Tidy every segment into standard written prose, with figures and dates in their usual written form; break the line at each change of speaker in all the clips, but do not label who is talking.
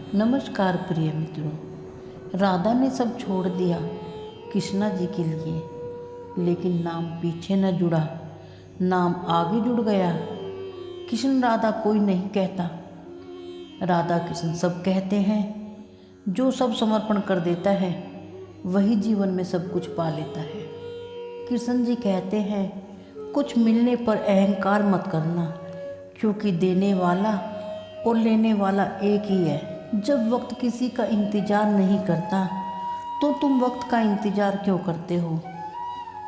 नमस्कार प्रिय मित्रों। राधा ने सब छोड़ दिया कृष्णा जी के लिए, लेकिन नाम पीछे न जुड़ा, नाम आगे जुड़ गया। कृष्ण राधा कोई नहीं कहता, राधा कृष्ण सब कहते हैं। जो सब समर्पण कर देता है वही जीवन में सब कुछ पा लेता है। कृष्ण जी कहते हैं, कुछ मिलने पर अहंकार मत करना, क्योंकि देने वाला और लेने वाला एक ही है। जब वक्त किसी का इंतज़ार नहीं करता तो तुम वक्त का इंतज़ार क्यों करते हो।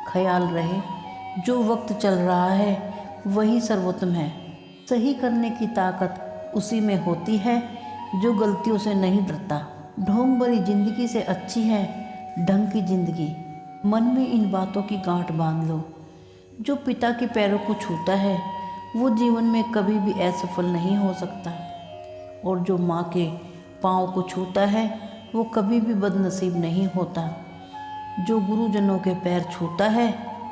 ख्याल रहे, जो वक्त चल रहा है वही सर्वोत्तम है। सही करने की ताकत उसी में होती है जो गलतियों से नहीं डरता। ढोंग भरी जिंदगी से अच्छी है ढंग की जिंदगी। मन में इन बातों की गांठ बांध लो। जो पिता के पैरों को छूता है वो जीवन में कभी भी असफल नहीं हो सकता, और जो माँ के पाँव को छूता है वो कभी भी बदनसीब नहीं होता। जो गुरुजनों के पैर छूता है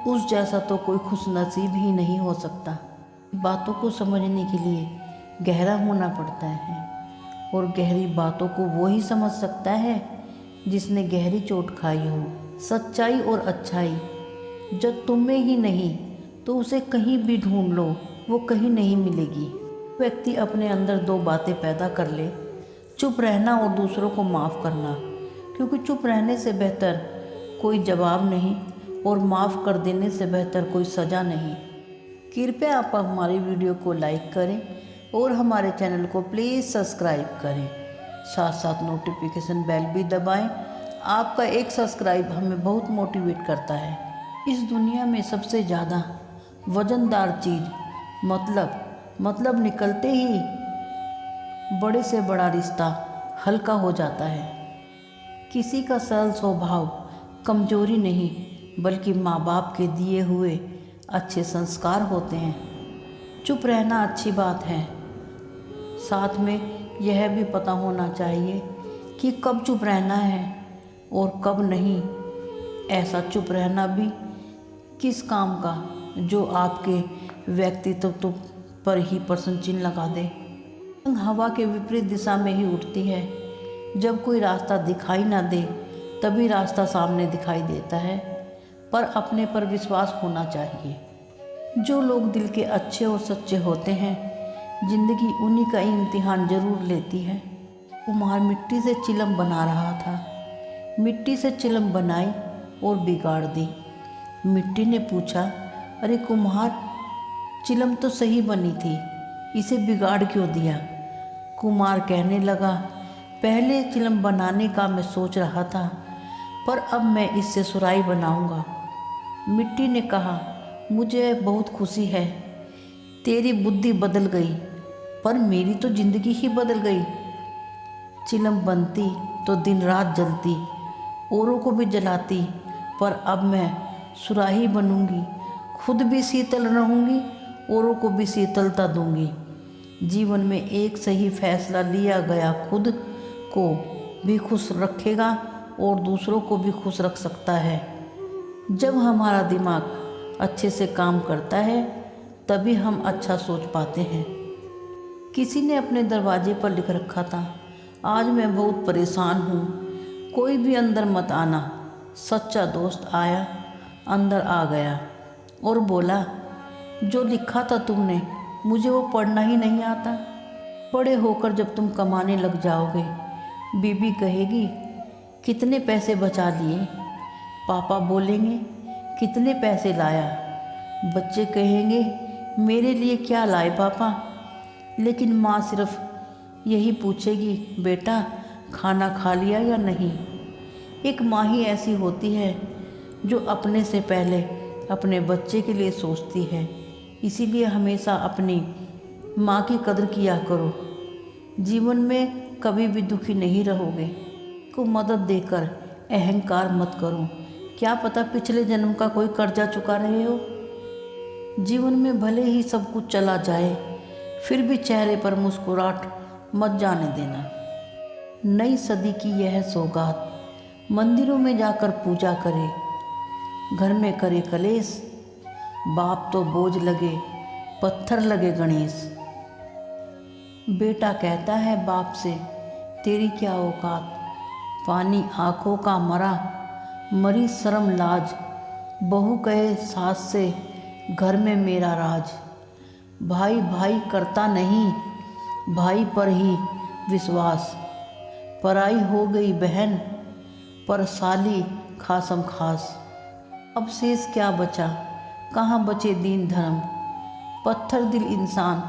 उस जैसा तो कोई खुशनसीब ही नहीं हो सकता। बातों को समझने के लिए गहरा होना पड़ता है, और गहरी बातों को वो ही समझ सकता है जिसने गहरी चोट खाई हो। सच्चाई और अच्छाई जब तुम में ही नहीं तो उसे कहीं भी ढूंढ लो, वो कहीं नहीं मिलेगी। व्यक्ति अपने अंदर दो बातें पैदा कर ले, चुप रहना और दूसरों को माफ़ करना, क्योंकि चुप रहने से बेहतर कोई जवाब नहीं और माफ़ कर देने से बेहतर कोई सज़ा नहीं। कृपया आप हमारी वीडियो को लाइक करें और हमारे चैनल को प्लीज़ सब्सक्राइब करें। साथ साथ नोटिफिकेशन बेल भी दबाएं। आपका एक सब्सक्राइब हमें बहुत मोटिवेट करता है। इस दुनिया में सबसे ज़्यादा वज़नदार चीज़ मतलब निकलते ही बड़े से बड़ा रिश्ता हल्का हो जाता है। किसी का सरल स्वभाव कमजोरी नहीं बल्कि माँ बाप के दिए हुए अच्छे संस्कार होते हैं। चुप रहना अच्छी बात है, साथ में यह भी पता होना चाहिए कि कब चुप रहना है और कब नहीं। ऐसा चुप रहना भी किस काम का जो आपके व्यक्तित्व पर ही प्रश्न चिन्ह लगा दे। हवा के विपरीत दिशा में ही उठती है। जब कोई रास्ता दिखाई ना दे तभी रास्ता सामने दिखाई देता है, पर अपने पर विश्वास होना चाहिए। जो लोग दिल के अच्छे और सच्चे होते हैं जिंदगी उन्हीं का इम्तिहान जरूर लेती है। कुम्हार मिट्टी से चिलम बना रहा था, मिट्टी से चिलम बनाई और बिगाड़ दी। मिट्टी ने पूछा, अरे कुम्हार, चिलम तो सही बनी थी, इसे बिगाड़ क्यों दिया। कुम्हार कहने लगा, पहले चिलम बनाने का मैं सोच रहा था, पर अब मैं इससे सुराही बनाऊंगा। मिट्टी ने कहा, मुझे बहुत खुशी है, तेरी बुद्धि बदल गई, पर मेरी तो जिंदगी ही बदल गई। चिलम बनती तो दिन रात जलती, औरों को भी जलाती, पर अब मैं सुराही बनूंगी, खुद भी शीतल रहूंगी, औरों को भी शीतलता दूंगी। जीवन में एक सही फैसला लिया गया खुद को भी खुश रखेगा और दूसरों को भी खुश रख सकता है। जब हमारा दिमाग अच्छे से काम करता है तभी हम अच्छा सोच पाते हैं। किसी ने अपने दरवाजे पर लिख रखा था, आज मैं बहुत परेशान हूँ, कोई भी अंदर मत आना। सच्चा दोस्त आया, अंदर आ गया और बोला, जो लिखा था तुमने मुझे वो पढ़ना ही नहीं आता। बड़े होकर जब तुम कमाने लग जाओगे बीबी कहेगी, कितने पैसे बचा लिए। पापा बोलेंगे, कितने पैसे लाया। बच्चे कहेंगे, मेरे लिए क्या लाए पापा। लेकिन माँ सिर्फ यही पूछेगी, बेटा खाना खा लिया या नहीं। एक माँ ही ऐसी होती है जो अपने से पहले अपने बच्चे के लिए सोचती है। इसीलिए हमेशा अपनी माँ की कदर किया करो। जीवन में कभी भी दुखी नहीं रहोगे। को मदद देकर अहंकार मत करो, क्या पता पिछले जन्म का कोई कर्जा चुका रहे हो। जीवन में भले ही सब कुछ चला जाए फिर भी चेहरे पर मुस्कुराहट मत जाने देना। नई सदी की यह सौगात, मंदिरों में जाकर पूजा करे, घर में करे कलेश। बाप तो बोझ लगे, पत्थर लगे गणेश। बेटा कहता है बाप से, तेरी क्या औकात, पानी आँखों का मरा, मरी शर्म लाज, बहू कहे सास से घर में मेरा राज। भाई भाई करता नहीं, भाई पर ही विश्वास, पराई हो गई बहन पर साली खासम खास। अब शेष क्या बचा, कहाँ बचे दीन धर्म, पत्थर दिल इंसान,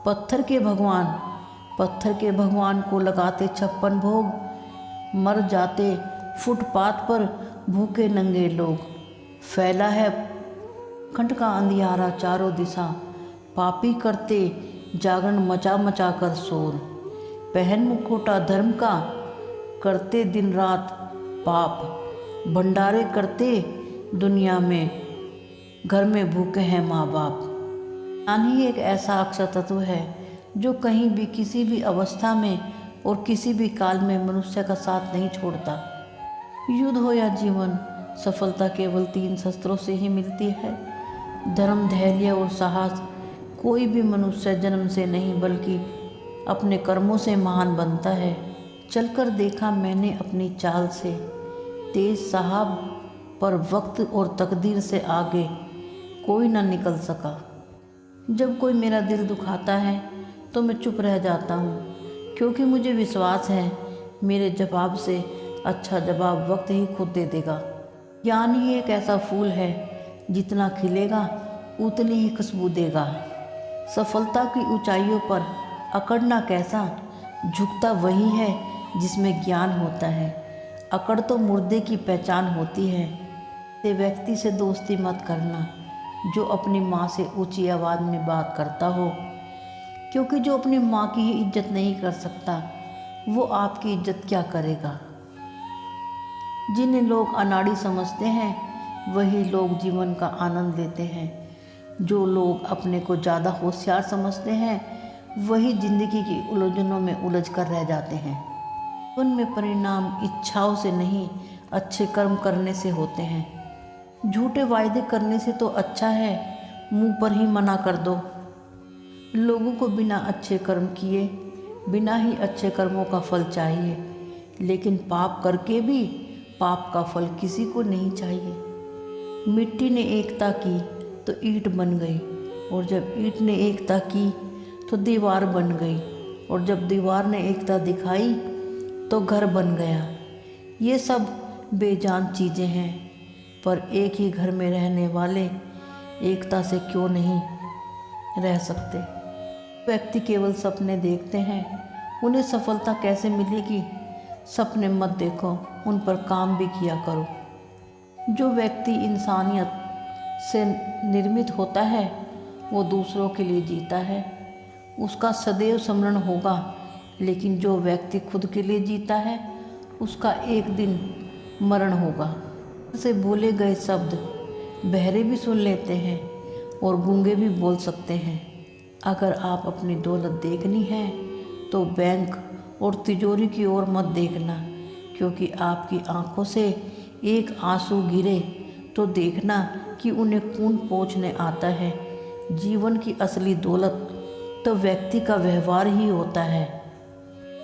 पत्थर के भगवान, पत्थर के भगवान को लगाते 56 भोग, मर जाते फुटपाथ पर भूखे नंगे लोग। फैला है खंड का अंधियारा चारों दिशा, पापी करते जागरण मचा मचा कर शोर, पहन मुखोटा धर्म का करते दिन रात पाप, भंडारे करते दुनिया में घर में भूखे हैं माँ बाप। ज्ञान ही एक ऐसा अक्षर तत्व है जो कहीं भी किसी भी अवस्था में और किसी भी काल में मनुष्य का साथ नहीं छोड़ता। युद्ध हो या जीवन, सफलता केवल 3 शस्त्रों से ही मिलती है, धर्म, धैर्य और साहस। कोई भी मनुष्य जन्म से नहीं बल्कि अपने कर्मों से महान बनता है। चलकर देखा मैंने अपनी चाल से, तेज साहब पर वक्त और तकदीर से आगे कोई ना निकल सका। जब कोई मेरा दिल दुखाता है तो मैं चुप रह जाता हूँ, क्योंकि मुझे विश्वास है मेरे जवाब से अच्छा जवाब वक्त ही खुद दे देगा। ज्ञान ही एक ऐसा फूल है, जितना खिलेगा उतनी ही खुशबू देगा। सफलता की ऊंचाइयों पर अकड़ना कैसा, झुकता वही है जिसमें ज्ञान होता है। अकड़ तो मुर्दे की पहचान होती है। ऐसे व्यक्ति से दोस्ती मत करना जो अपनी माँ से ऊंची आवाज़ में बात करता हो, क्योंकि जो अपनी माँ की ही इज्जत नहीं कर सकता वो आपकी इज्जत क्या करेगा। जिन्हें लोग अनाड़ी समझते हैं वही लोग जीवन का आनंद लेते हैं। जो लोग अपने को ज़्यादा होशियार समझते हैं वही जिंदगी की उलझनों में उलझ कर रह जाते हैं। उनमें परिणाम इच्छाओं से नहीं, अच्छे कर्म करने से होते हैं। झूठे वायदे करने से तो अच्छा है मुंह पर ही मना कर दो। लोगों को बिना अच्छे कर्म किए, बिना ही अच्छे कर्मों का फल चाहिए, लेकिन पाप करके भी पाप का फल किसी को नहीं चाहिए। मिट्टी ने एकता की तो ईंट बन गई, और जब ईंट ने एकता की तो दीवार बन गई, और जब दीवार ने एकता दिखाई तो घर बन गया। ये सब बेजान चीज़ें हैं, पर एक ही घर में रहने वाले एकता से क्यों नहीं रह सकते। व्यक्ति केवल सपने देखते हैं, उन्हें सफलता कैसे मिलेगी। सपने मत देखो, उन पर काम भी किया करो। जो व्यक्ति इंसानियत से निर्मित होता है वो दूसरों के लिए जीता है, उसका सदैव स्मरण होगा। लेकिन जो व्यक्ति खुद के लिए जीता है उसका एक दिन मरण होगा। से बोले गए शब्द बहरे भी सुन लेते हैं और गूंगे भी बोल सकते हैं। अगर आप अपनी दौलत देखनी है तो बैंक और तिजोरी की ओर मत देखना, क्योंकि आपकी आंखों से एक आंसू गिरे तो देखना कि उन्हें कौन पोंछने आता है। जीवन की असली दौलत तो व्यक्ति का व्यवहार ही होता है।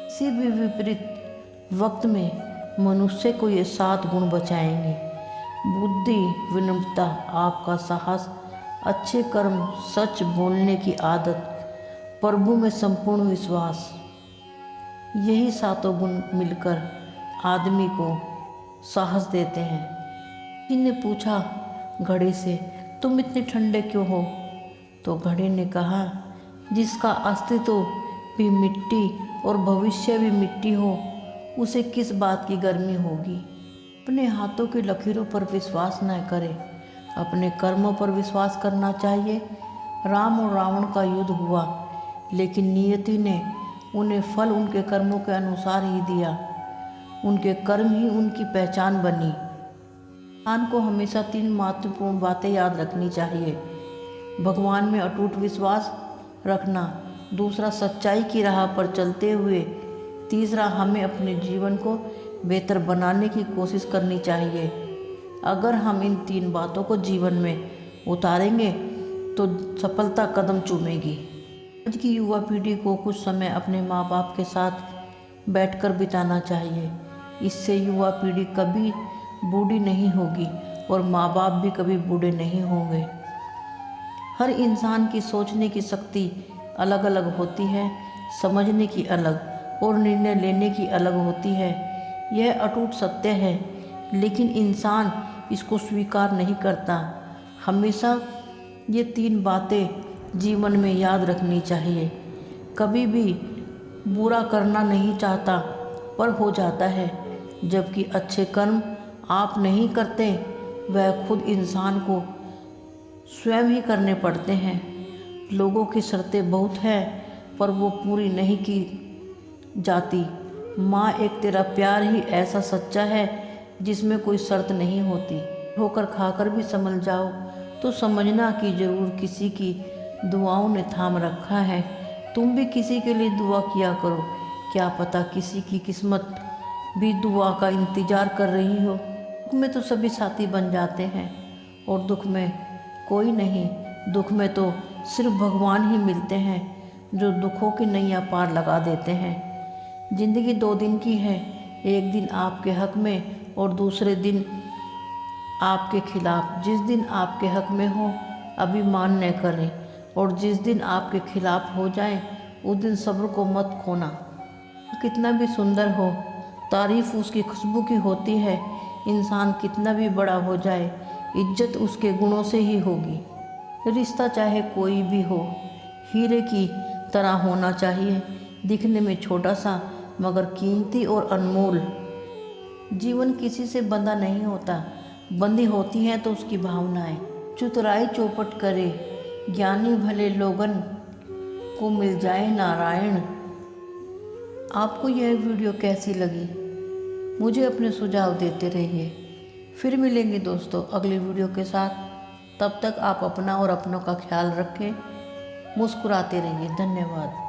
किसी भी विपरीत वक्त में मनुष्य को ये 7 गुण बचाएंगे: बुद्धि, विनम्रता, आपका साहस, अच्छे कर्म, सच बोलने की आदत, प्रभु में संपूर्ण विश्वास। यही 7 गुण मिलकर आदमी को साहस देते हैं। किसी ने पूछा घड़े से, तुम इतने ठंडे क्यों हो? तो घड़े ने कहा, जिसका अस्तित्व भी मिट्टी और भविष्य भी मिट्टी हो, उसे किस बात की गर्मी होगी। अपने हाथों की लकीरों पर विश्वास न करें, अपने कर्मों पर विश्वास करना चाहिए। राम और रावण का युद्ध हुआ, लेकिन नियति ने उन्हें फल उनके कर्मों के अनुसार ही दिया। उनके कर्म ही उनकी पहचान बनी। इंसान को हमेशा 3 महत्वपूर्ण बातें याद रखनी चाहिए: भगवान में अटूट विश्वास रखना, दूसरा सच्चाई की राह पर चलते हुए, तीसरा हमें अपने जीवन को बेहतर बनाने की कोशिश करनी चाहिए। अगर हम इन 3 बातों को जीवन में उतारेंगे तो सफलता कदम चूमेगी। आज की युवा पीढ़ी को कुछ समय अपने माँ बाप के साथ बैठकर बिताना चाहिए। इससे युवा पीढ़ी कभी बूढ़ी नहीं होगी और माँ बाप भी कभी बूढ़े नहीं होंगे। हर इंसान की सोचने की शक्ति अलग अलग होती है, समझने की अलग और निर्णय लेने की अलग होती है। यह अटूट सत्य है, लेकिन इंसान इसको स्वीकार नहीं करता। हमेशा ये 3 बातें जीवन में याद रखनी चाहिए। कभी भी बुरा करना नहीं चाहता पर हो जाता है, जबकि अच्छे कर्म आप नहीं करते, वह खुद इंसान को स्वयं ही करने पड़ते हैं। लोगों की शर्तें बहुत हैं पर वो पूरी नहीं की जाती। माँ, एक तेरा प्यार ही ऐसा सच्चा है जिसमें कोई शर्त नहीं होती। ठोकर खाकर भी संभल जाओ तो समझना कि ज़रूर किसी की दुआओं ने थाम रखा है। तुम भी किसी के लिए दुआ किया करो, क्या पता किसी की किस्मत भी दुआ का इंतज़ार कर रही हो। दुख में तो सभी साथी बन जाते हैं और दुख में कोई नहीं। दुख में तो सिर्फ भगवान ही मिलते हैं जो दुखों की नैया पार लगा देते हैं। ज़िंदगी 2 दिन की है, एक दिन आपके हक में और दूसरे दिन आपके खिलाफ। जिस दिन आपके हक में हो अभिमान न करें और जिस दिन आपके खिलाफ हो जाए उस दिन सब्र को मत खोना। कितना भी सुंदर हो, तारीफ उसकी खुशबू की होती है। इंसान कितना भी बड़ा हो जाए, इज्जत उसके गुणों से ही होगी। रिश्ता चाहे कोई भी हो, हीरे की तरह होना चाहिए, दिखने में छोटा सा मगर कीमती और अनमोल। जीवन किसी से बंधा नहीं होता, बंधी होती हैं तो उसकी भावनाएं। चतुराई चौपट करे ज्ञानी भले लोगन को मिल जाए नारायण। आपको यह वीडियो कैसी लगी मुझे अपने सुझाव देते रहिए। फिर मिलेंगे दोस्तों अगली वीडियो के साथ। तब तक आप अपना और अपनों का ख्याल रखें, मुस्कुराते रहिए। धन्यवाद।